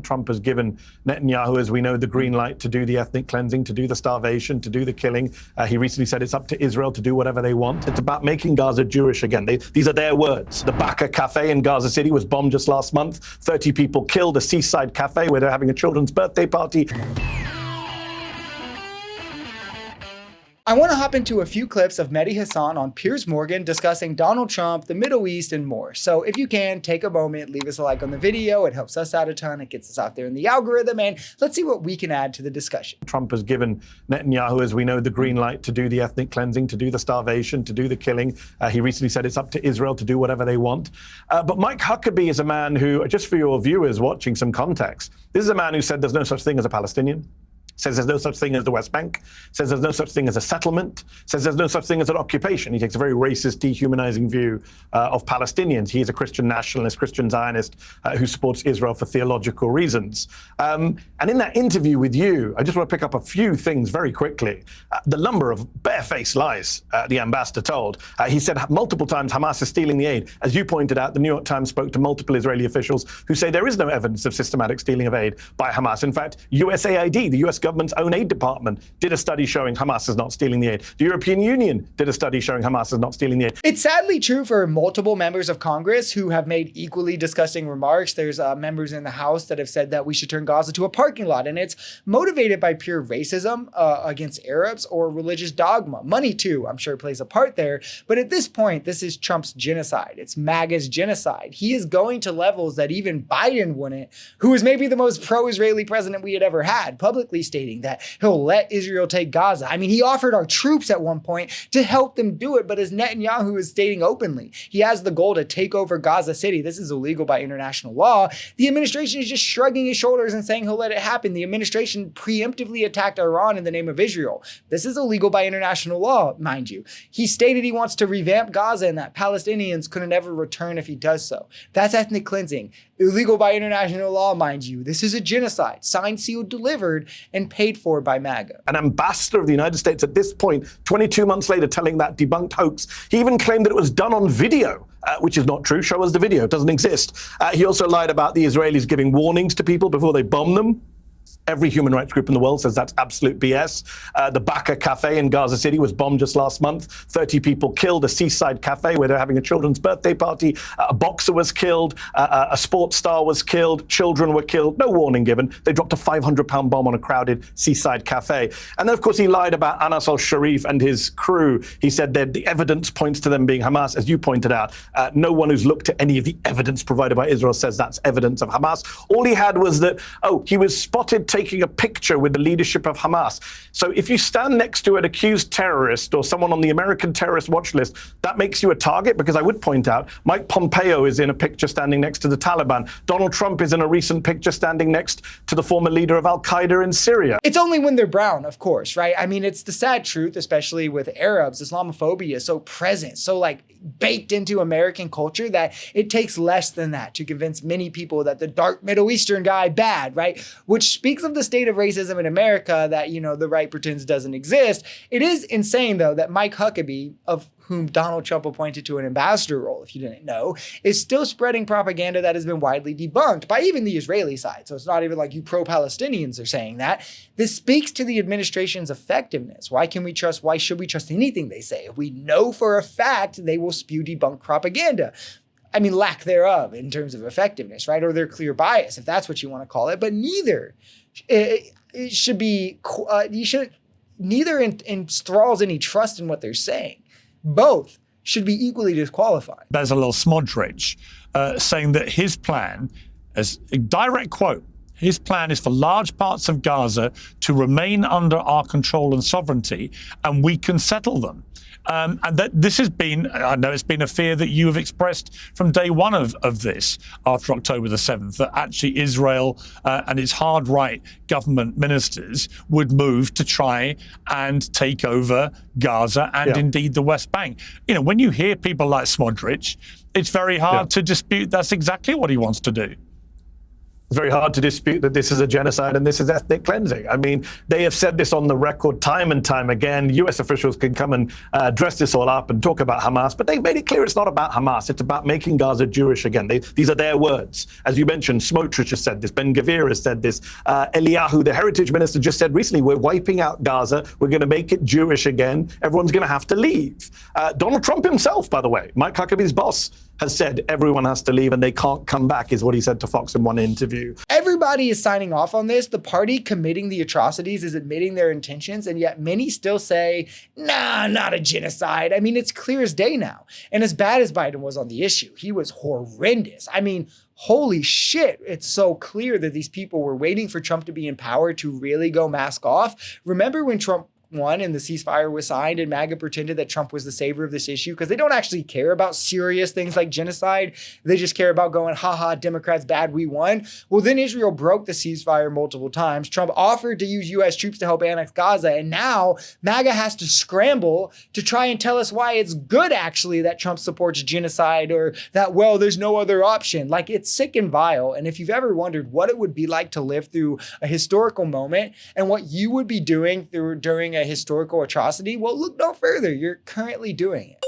Trump has given Netanyahu, as we know, the green light to do the ethnic cleansing, to do the starvation, to do the killing. He recently said it's up to Israel to do whatever they want. It's about making Gaza Jewish again. These are their words. The MAGA cafe in Gaza City was bombed just last month. 30 people killed. A seaside cafe where they're having a children's birthday party. I want to hop into a few clips of Mehdi Hasan on Piers discussing Donald Trump, the Middle East, and more. So if you can, take a moment, leave us a like on the video. It helps us out a ton. It gets us out there in the algorithm, and let's see what we can add to the discussion. Trump has given Netanyahu, as we know, the green light to do the ethnic cleansing, to do the starvation, to do the killing. He recently said it's up to Israel to do whatever they want. But Mike Huckabee is a man who, just for your viewers watching some context, this is a man who said there's no such thing as a Palestinian. Says there's no such thing as the West Bank, says there's no such thing as a settlement, says there's no such thing as an occupation. He takes a very racist, dehumanizing view of Palestinians. He's a Christian nationalist, Christian Zionist who supports Israel for theological reasons. And in that interview with you, I just want to pick up a few things very quickly. The number of barefaced lies the ambassador told. He said multiple times Hamas is stealing the aid. As you pointed out, the New York Times spoke to multiple Israeli officials who say there is no evidence of systematic stealing of aid by Hamas. In fact, USAID, the US government's own aid department, did a study showing Hamas is not stealing the aid. The European Union did a study showing Hamas is not stealing the aid. It's sadly true for multiple members of Congress who have made equally disgusting remarks. There's members in the House that have said that we should turn Gaza to a parking lot, and it's motivated by pure racism against Arabs or religious dogma. Money, too, I'm sure plays a part there. But at this point, this is Trump's genocide. It's MAGA's genocide. He is going to levels that even Biden wouldn't, who is maybe the most pro-Israeli president we had ever had, publicly stating that he'll let Israel take Gaza. I mean, he offered our troops at one point to help them do it, but as Netanyahu is stating openly, he has the goal to take over Gaza City. This is illegal by international law. The administration is just shrugging his shoulders and saying he'll let it happen. The administration preemptively attacked Iran in the name of Israel. This is illegal by international law, mind you. He stated he wants to revamp Gaza and that Palestinians couldn't ever return if he does so. That's ethnic cleansing. Illegal by international law, mind you. This is a genocide, signed, sealed, delivered, and paid for by MAGA. An ambassador of the United States at this point, 22 months later, telling that debunked hoax. He even claimed that it was done on video, which is not true. Show us the video. It doesn't exist. He also lied about the Israelis giving warnings to people before they bomb them. Every human rights group in the world says that's absolute BS. The MAGA cafe in Gaza City was bombed just last month. 30 people killed. A seaside cafe where they're having a children's birthday party. A boxer was killed. A sports star was killed. Children were killed. No warning given. They dropped a 500-pound bomb on a crowded seaside cafe. And then, of course, he lied about Anas al-Sharif and his crew. He said that the evidence points to them being Hamas, as you pointed out. No one who's looked at any of the evidence provided by Israel says that's evidence of Hamas. All he had was that, he was spotted taking a picture with the leadership of Hamas. So if you stand next to an accused terrorist or someone on the American terrorist watch list, that makes you a target, because I would point out Mike Pompeo is in a picture standing next to the Taliban. Donald Trump is in a recent picture standing next to the former leader of al-Qaeda in Syria. It's only when they're brown, of course, right? I mean, it's the sad truth, especially with Arabs. Islamophobia is so present, so baked into American culture that it takes less than that to convince many people that the dark Middle Eastern guy bad, right? Which speaks of the state of racism in America that, the right pretends doesn't exist. It is insane, though, that Mike Huckabee, of whom Donald Trump appointed to an ambassador role, if you didn't know, is still spreading propaganda that has been widely debunked by even the Israeli side. So it's not even like you pro-Palestinians are saying that. This speaks to the administration's effectiveness. Why should we trust anything they say? If we know for a fact they will spew debunked propaganda. I mean, lack thereof in terms of effectiveness, right? Or their clear bias, if that's what you want to call it. But neither neither enthralls any trust in what they're saying. Both should be equally disqualified. There's a little Smodrich saying that his plan, as a direct quote, his plan is for large parts of Gaza to remain under our control and sovereignty, and we can settle them. And that this has been, I know it's been a fear that you have expressed from day one of this, after October the 7th, that actually Israel and its hard right government ministers would move to try and take over Gaza and indeed the West Bank. When you hear people like Smodrich, it's very hard to dispute that's exactly what he wants to do. It's very hard to dispute that this is a genocide and this is ethnic cleansing. I mean, they have said this on the record time and time again. US officials can come and dress this all up and talk about Hamas, but they've made it clear it's not about Hamas. It's about making Gaza Jewish again. These are their words. As you mentioned, Smotrich has said this. Ben Gvir has said this. Eliyahu, the heritage minister, just said recently, we're wiping out Gaza. We're going to make it Jewish again. Everyone's going to have to leave. Donald Trump himself, by the way, Mike Huckabee's boss, has said everyone has to leave and they can't come back, is what he said to Fox in one interview. Everybody is signing off on this. The party committing the atrocities is admitting their intentions, and yet many still say, nah, not a genocide. I mean, it's clear as day now. And as bad as Biden was on the issue, he was horrendous. I mean, holy shit, it's so clear that these people were waiting for Trump to be in power to really go mask off. Remember when Trump won and the ceasefire was signed and MAGA pretended that Trump was the savior of this issue? Because they don't actually care about serious things like genocide. They just care about going, haha, Democrats bad, we won. Well, then Israel broke the ceasefire multiple times. Trump offered to use US troops to help annex Gaza. And now MAGA has to scramble to try and tell us why it's good actually that Trump supports genocide, or that, well, there's no other option. Like, it's sick and vile. And if you've ever wondered what it would be like to live through a historical moment and what you would be doing during a historical atrocity, well, look no further. You're currently doing it.